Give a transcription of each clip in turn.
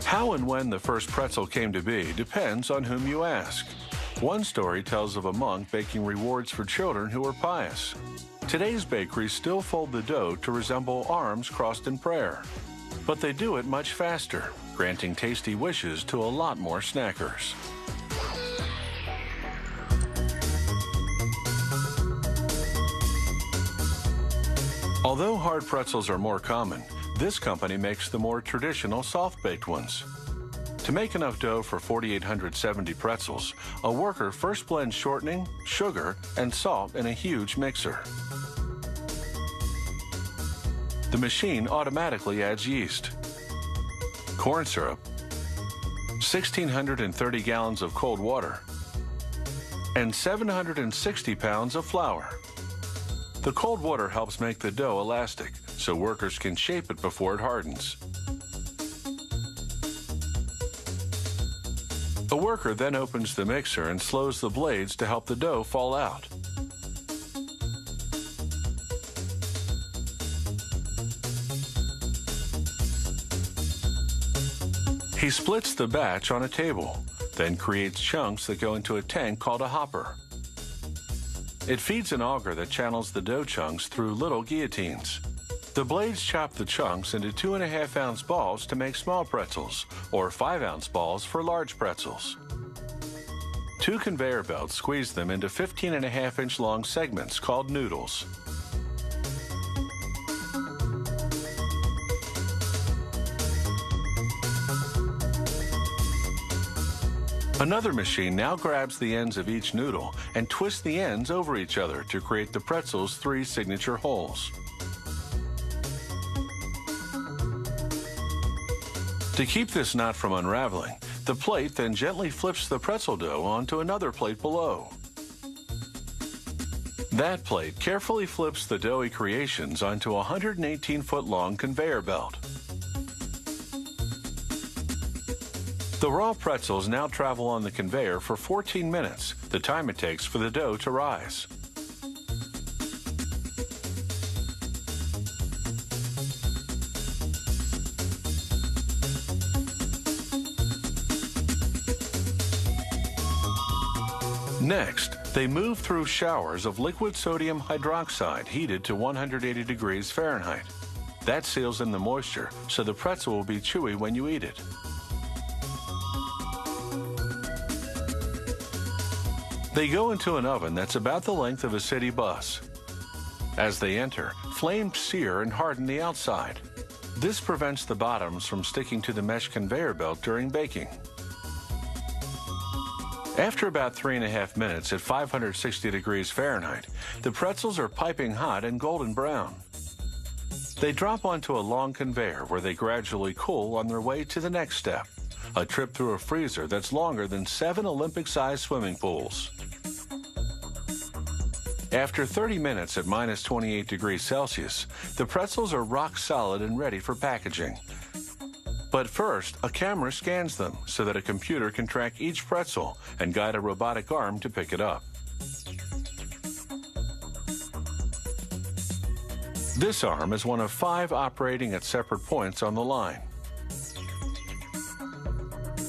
How and when the first pretzel came to be depends on whom you ask. One story tells of a monk baking rewards for children who were pious. Today's bakeries still fold the dough to resemble arms crossed in prayer. But they do it much faster, granting tasty wishes to a lot more snackers. Although hard pretzels are more common, this company makes the more traditional soft-baked ones. To make enough dough for 4,870 pretzels, a worker first blends shortening, sugar, and salt in a huge mixer. The machine automatically adds yeast, corn syrup, 1,630 gallons of cold water, and 760 pounds of flour. The cold water helps make the dough elastic, so workers can shape it before it hardens. A worker then opens the mixer and slows the blades to help the dough fall out. He splits the batch on a table, then creates chunks that go into a tank called a hopper. It feeds an auger that channels the dough chunks through little guillotines. The blades chop the chunks into 2.5-ounce balls to make small pretzels, or 5-ounce balls for large pretzels. Two conveyor belts squeeze them into 15.5-inch long segments called noodles. Another machine now grabs the ends of each noodle and twists the ends over each other to create the pretzel's 3 signature holes. To keep this knot from unraveling, the plate then gently flips the pretzel dough onto another plate below. That plate carefully flips the doughy creations onto a 118-foot-long conveyor belt. The raw pretzels now travel on the conveyor for 14 minutes, the time it takes for the dough to rise. Next, they move through showers of liquid sodium hydroxide heated to 180 degrees Fahrenheit. That seals in the moisture, so the pretzel will be chewy when you eat it. They go into an oven that's about the length of a city bus. As they enter, flames sear and harden the outside. This prevents the bottoms from sticking to the mesh conveyor belt during baking. After about 3.5 minutes at 560 degrees Fahrenheit, the pretzels are piping hot and golden brown. They drop onto a long conveyor where they gradually cool on their way to the next step, a trip through a freezer that's longer than 7 Olympic-sized swimming pools. After 30 minutes at minus 28 degrees Celsius, the pretzels are rock solid and ready for packaging. But first, a camera scans them so that a computer can track each pretzel and guide a robotic arm to pick it up. This arm is one of 5 operating at separate points on the line.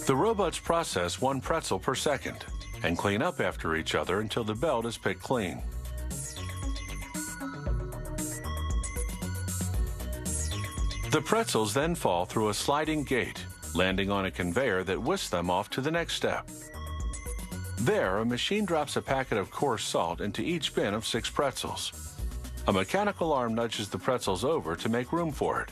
The robots process 1 pretzel per second and clean up after each other until the belt is picked clean. The pretzels then fall through a sliding gate, landing on a conveyor that whisks them off to the next step. There, a machine drops a packet of coarse salt into each bin of 6 pretzels. A mechanical arm nudges the pretzels over to make room for it.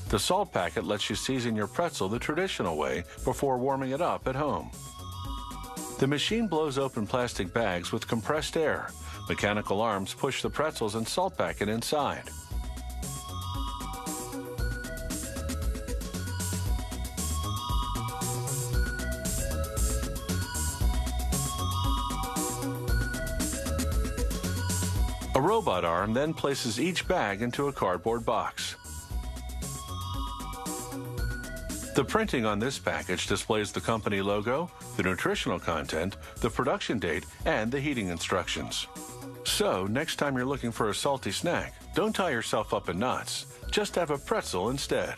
The salt packet lets you season your pretzel the traditional way before warming it up at home. The machine blows open plastic bags with compressed air. Mechanical arms push the pretzels and salt packet inside. A robot arm then places each bag into a cardboard box. The printing on this package displays the company logo, the nutritional content, the production date, and the heating instructions. So, next time you're looking for a salty snack, don't tie yourself up in knots. Just have a pretzel instead.